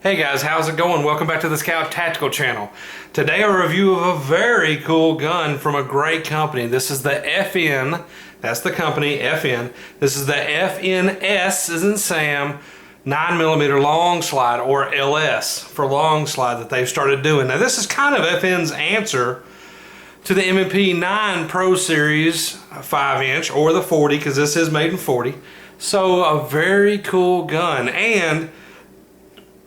Hey guys, how's it going? Welcome back to the Scout Tactical channel. Today a review of a very cool gun from a great company. This is the FN, that's the company, FN. This is the FNS as in Sam 9mm long slide, or LS for long slide, that they've started doing. Now this is kind of FN's answer to the MP-9 Pro Series 5-inch or the 40, because this is made in 40. So a very cool gun, and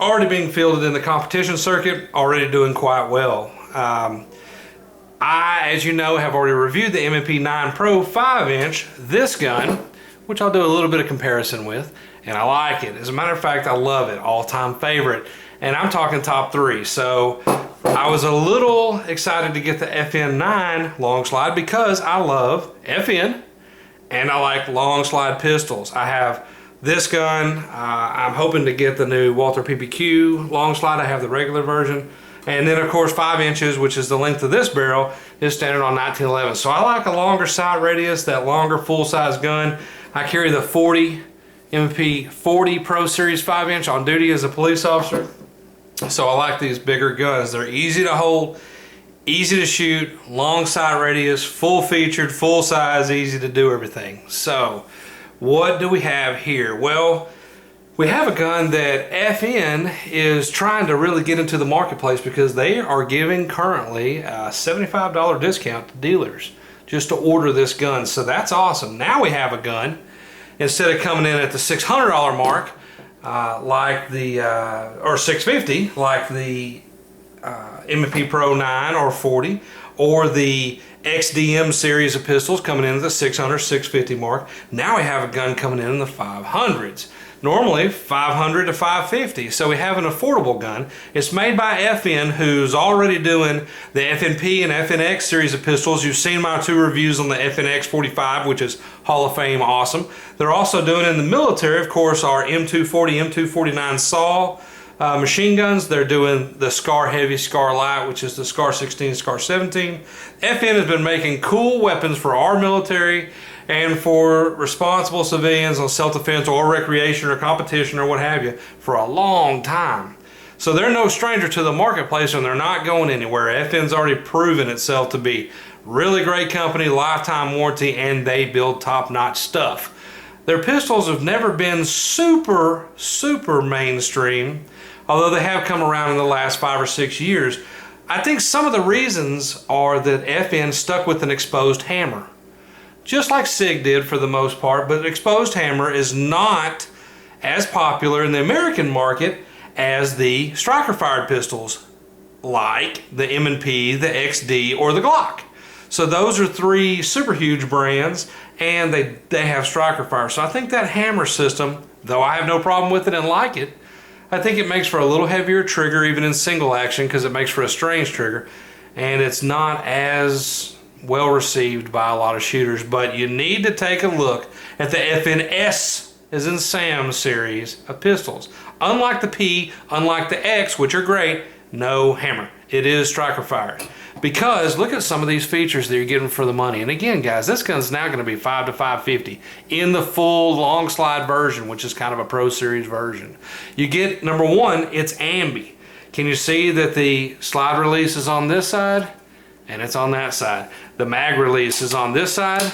already being fielded in the competition circuit, already doing quite well. I, as you know, have already reviewed the MP-9 Pro 5-inch, this gun, which I'll do a little bit of comparison with, and I like it. As a matter of fact, I love it, all-time favorite, and I'm talking top 3. So I was a little excited to get the FN-9 long slide because I love FN and I like long slide pistols. I have this gun. I'm hoping to get the new Walther PPQ long slide. I have the regular version. And then of course 5 inches, which is the length of this barrel, is standard on 1911. So I like a longer sight radius, that longer full-size gun. I carry the 40 MP 40 Pro Series 5-inch on duty as a police officer. So I like these bigger guns. They're easy to hold, easy to shoot, long sight radius, full featured, full size, easy to do everything. So what do we have here? Well, we have a gun that FN is trying to really get into the marketplace because they are giving currently a $75 discount to dealers just to order this gun. So that's awesome. Now we have a gun, instead of coming in at the $600 mark, like the, or $650, like the MP Pro 9 or 40, or the XDM series of pistols coming in at the $600, $650 mark. Now we have a gun coming in the 500s. Normally $500 to $550, so we have an affordable gun. It's made by FN, who's already doing the FNP and FNX series of pistols. You've seen my 2 reviews on the FNX 45, which is Hall of Fame awesome. They're also doing in the military, of course, our M240, M249 SAW machine guns. They're doing the SCAR Heavy, SCAR Light, which is the SCAR 16, SCAR 17. FN has been making cool weapons for our military and for responsible civilians on self-defense or recreation or competition or what have you for a long time. So they're no stranger to the marketplace, and they're not going anywhere. FN's already proven itself to be really great company, lifetime warranty, and they build top-notch stuff. Their pistols have never been super mainstream, although they have come around in the last 5 or 6 years. I think some of the reasons are that FN stuck with an exposed hammer, just like SIG did for the most part, but exposed hammer is not as popular in the American market as the striker-fired pistols, like the M&P, the XD, or the Glock. So those are 3 super huge brands, and they have striker fire. So I think that hammer system, though I have no problem with it and like it, I think it makes for a little heavier trigger even in single action, because it makes for a strange trigger, and it's not as well received by a lot of shooters. But you need to take a look at the FNS as in Sam series of pistols. Unlike the P, unlike the X, which are great, no hammer. It is striker fired. Because look at some of these features that you're getting for the money. And again, guys, this gun's now going to be $500 to $550 in the full long slide version, which is kind of a Pro Series version. You get, number 1, it's ambi. Can you see that the slide release is on this side and it's on that side? The mag release is on this side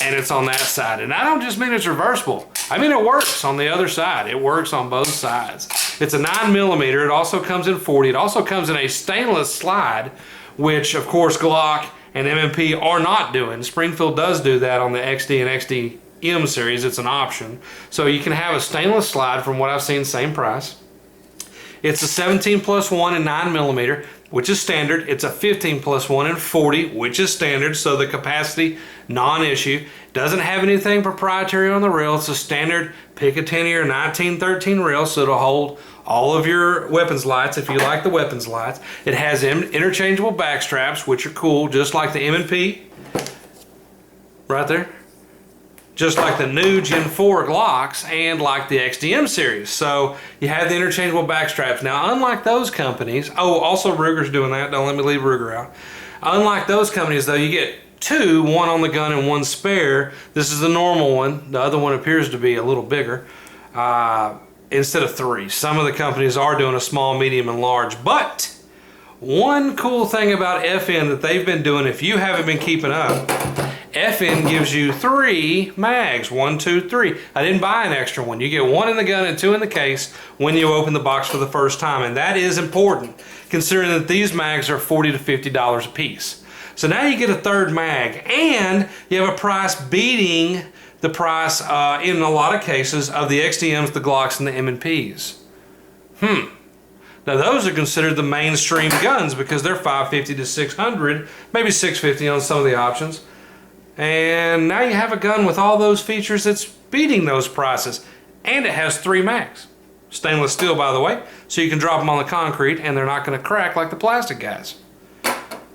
and it's on that side. And I don't just mean it's reversible. I mean it works on the other side. It works on both sides. It's a 9mm. It also comes in 40. It also comes in a stainless slide, which of course Glock and M&P are not doing. Springfield does do that on the XD and XDM series. It's an option. So you can have a stainless slide, from what I've seen, same price. It's a 17+1 in 9mm, which is standard. It's a 15+1 in 40, which is standard, so the capacity, non-issue. Doesn't have anything proprietary on the rail. It's a standard Picatinny or 1913 rail, so it'll hold all of your weapons lights if you like the weapons lights. It has interchangeable back straps, which are cool, just like the M&P, right there. Just like the new Gen 4 Glocks and like the XDM series. So you have the interchangeable back straps. Now, unlike those companies, oh, also Ruger's doing that. Don't let me leave Ruger out. Unlike those companies, though, you get 2, one on the gun and one spare. This is the normal one. The other one appears to be a little bigger. instead of 3. Some of the companies are doing a small, medium, and large. But one cool thing about FN that they've been doing, if you haven't been keeping up, FN gives you 3 mags. 1, 2, 3. I didn't buy an extra one. You get 1 in the gun and 2 in the case when you open the box for the first time. And that is important, considering that these mags are $40 to $50 a piece. So now you get a 3rd mag, and you have a price beating the price, in a lot of cases, of the XDMs, the Glocks, and the M&Ps. Now those are considered the mainstream guns because they're $550 to $600, maybe $650 on some of the options. And now you have a gun with all those features that's beating those prices. And it has 3 mags. Stainless steel, by the way, so you can drop them on the concrete and they're not going to crack like the plastic guys.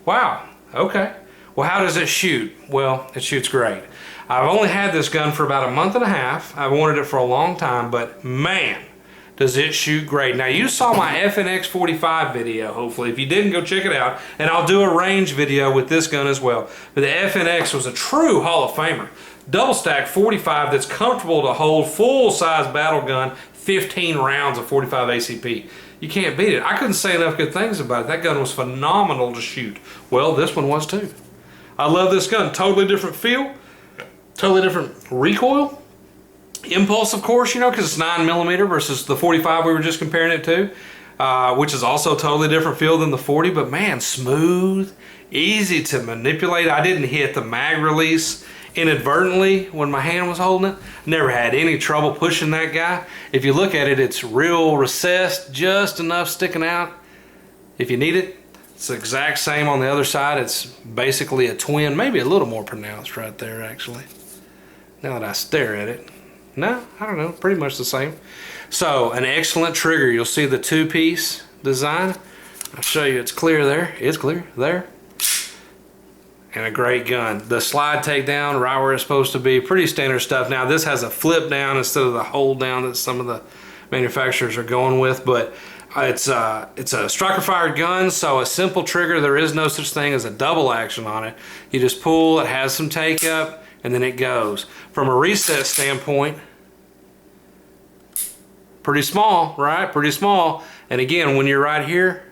Wow, okay. Well, how does it shoot? Well, it shoots great. I've only had this gun for about a month and a half. I've wanted it for a long time, but man, does it shoot great. Now, you saw my FNX-45 video, hopefully. If you didn't, go check it out. And I'll do a range video with this gun as well. But the FNX was a true Hall of Famer. Double stack 45 that's comfortable to hold full-size battle gun, 15 rounds of 45 ACP. You can't beat it. I couldn't say enough good things about it. That gun was phenomenal to shoot. Well, this one was too. I love this gun. Totally different feel. Totally different recoil. Impulse, of course, you know, because it's 9mm versus the 45 we were just comparing it to, which is also totally different feel than the 40, but man, smooth, easy to manipulate. I didn't hit the mag release inadvertently when my hand was holding it. Never had any trouble pushing that guy. If you look at it, it's real recessed, just enough sticking out if you need it. It's the exact same on the other side. It's basically a twin, maybe a little more pronounced right there, actually. Now that I stare at it. No, I don't know, pretty much the same. So, an excellent trigger. You'll see the 2-piece design. I'll show you, it's clear there. It's clear there. And a great gun. The slide takedown right where it's supposed to be. Pretty standard stuff. Now, this has a flip down instead of the hold down that some of the manufacturers are going with, but it's a striker fired gun, so a simple trigger. There is no such thing as a double action on it. You just pull, it has some take up, and then it goes. From a reset standpoint, pretty small, right? Pretty small. And again, when you're right here,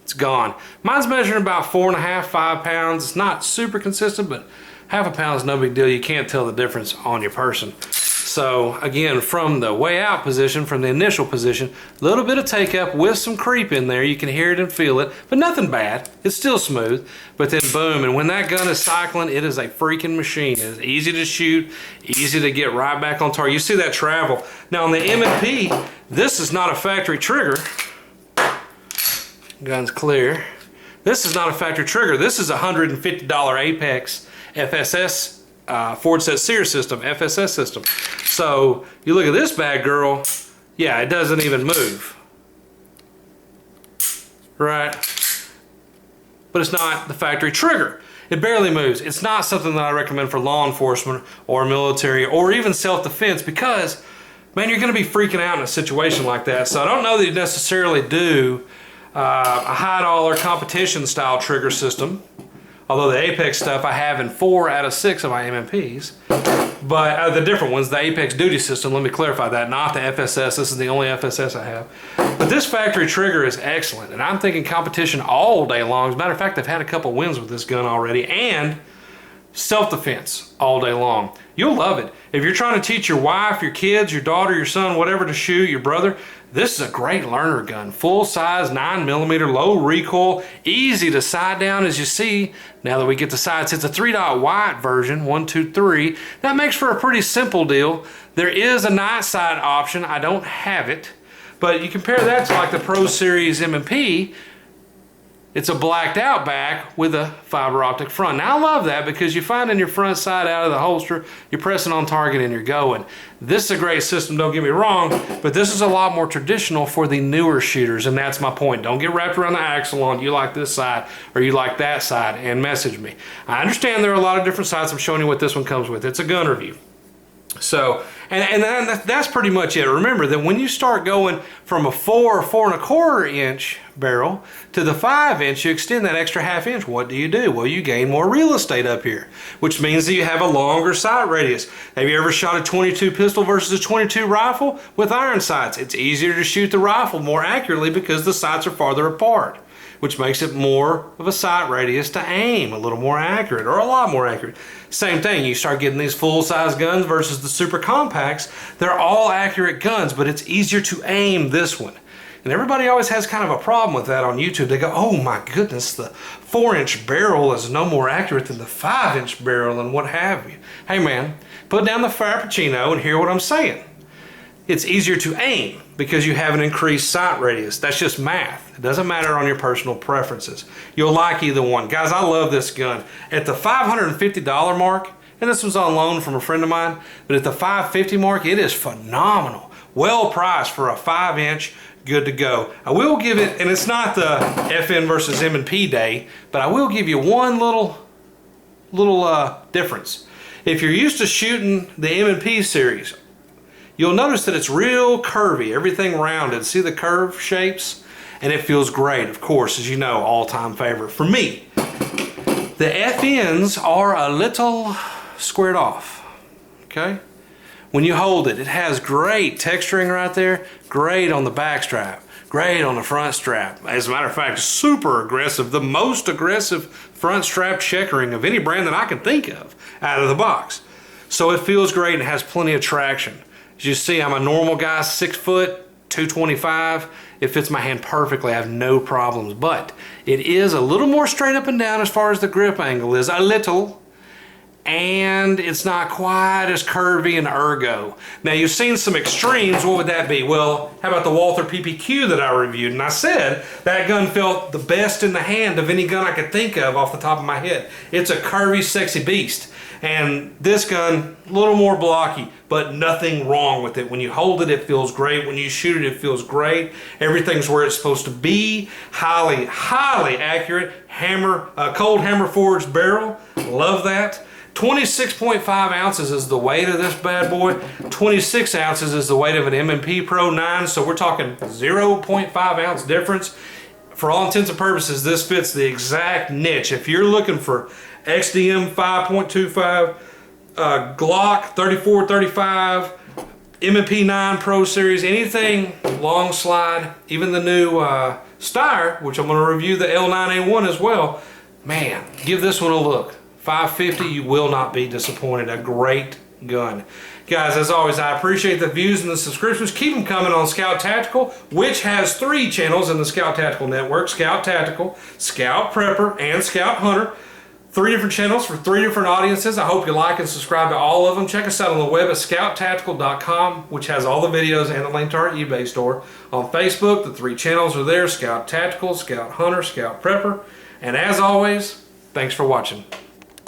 it's gone. Mine's measuring about 4.5, 5 pounds. It's not super consistent, but half a pound is no big deal. You can't tell the difference on your person. So again, from the way out position, from the initial position, a little bit of take up with some creep in there. You can hear it and feel it, but nothing bad. It's still smooth, but then boom. And when that gun is cycling, it is a freaking machine. It's easy to shoot, easy to get right back on target. You see that travel. Now on the M&P, this is not a factory trigger. Gun's clear. This is not a factory trigger. This is a $150 Apex FSS Ford Set Sears system, FSS system. So you look at this bad girl, yeah, it doesn't even move, right? But it's not the factory trigger. It barely moves. It's not something that I recommend for law enforcement or military or even self-defense because, man, you're going to be freaking out in a situation like that. So I don't know that you necessarily do a high dollar competition style trigger system. Although the Apex stuff I have in 4 out of 6 of my MMPs. But the different ones, the Apex duty system, let me clarify that, not the FSS. This is the only FSS I have. But this factory trigger is excellent. And I'm thinking competition all day long. As a matter of fact, I've had a couple wins with this gun already. And self-defense all day long. You'll love it. If you're trying to teach your wife, your kids, your daughter, your son, whatever to shoot, your brother, this is a great learner gun. Full size, 9mm, low recoil, easy to side down as you see. Now that we get the sights, it's a 3-dot white version, 1, 2, 3. That makes for a pretty simple deal. There is a night sight option. I don't have it, but you compare that to like the Pro Series M&P. It's a blacked out back with a fiber optic front. Now I love that because you find in your front sight out of the holster, you're pressing on target and you're going. This is a great system, don't get me wrong, but this is a lot more traditional for the newer shooters, and that's my point. Don't get wrapped around the axle on you like this side or you like that side and message me. I understand there are a lot of different sides. I'm showing you what this one comes with. It's a gun review. So, and that's pretty much it. Remember that when you start going from a 4 or 4 1/4 inch barrel to the 5 inch, you extend that extra ½ inch. What do? Well, you gain more real estate up here, which means that you have a longer sight radius. Have you ever shot a 22 pistol versus a 22 rifle? With iron sights, it's easier to shoot the rifle more accurately because the sights are farther apart, which makes it more of a sight radius to aim, a little more accurate, or a lot more accurate. Same thing, you start getting these full-size guns versus the super compacts. They're all accurate guns, but it's easier to aim this one. And everybody always has kind of a problem with that on YouTube. They go, oh my goodness, the 4-inch barrel is no more accurate than the 5-inch barrel and what have you. Hey man, put down the Frappuccino and hear what I'm saying. It's easier to aim because you have an increased sight radius. That's just math. It doesn't matter on your personal preferences. You'll like either one. Guys, I love this gun. At the $550 mark, and this was on loan from a friend of mine, but at the $550 mark, it is phenomenal. Well priced for a 5-inch, good to go. I will give it, and it's not the FN versus M&P day, but I will give you one little difference. If you're used to shooting the M&P series, you'll notice that it's real curvy, everything rounded. See the curve shapes? And it feels great, of course, as you know, all-time favorite for me. The FNs are a little squared off, okay? When you hold it, it has great texturing right there, great on the back strap, great on the front strap. As a matter of fact, super aggressive, the most aggressive front strap checkering of any brand that I can think of out of the box. So it feels great and has plenty of traction. As you see, I'm a normal guy, 6 foot, 225. It fits my hand perfectly. I have no problems, but it is a little more straight up and down as far as the grip angle is, a little, and it's not quite as curvy and ergo. Now you've seen some extremes. What would that be? Well, how about the Walther PPQ that I reviewed? And I said that gun felt the best in the hand of any gun I could think of off the top of my head. It's a curvy, sexy beast. And this gun, a little more blocky, but nothing wrong with it. When you hold it, it feels great. When you shoot it, it feels great. Everything's where it's supposed to be. Highly, highly accurate. Cold hammer forged barrel. Love that. 26.5 ounces is the weight of this bad boy. 26 ounces is the weight of an M&P Pro 9, so we're talking 0.5 ounce difference. For all intents and purposes, this fits the exact niche. If you're looking for XDM 5.25, Glock 3435, M&P 9 Pro Series, anything long slide, even the new Steyr, which I'm going to review the L9A1 as well. Man, give this one a look. $550, you will not be disappointed. A great gun. Guys, as always, I appreciate the views and the subscriptions. Keep them coming on Scout Tactical, which has 3 channels in the Scout Tactical network: Scout Tactical, Scout Prepper, and Scout Hunter. 3 different channels for 3 different audiences. I hope you like and subscribe to all of them. Check us out on the web at scouttactical.com, which has all the videos and the link to our eBay store. On Facebook, the 3 channels are there: Scout Tactical, Scout Hunter, Scout Prepper. And as always, thanks for watching.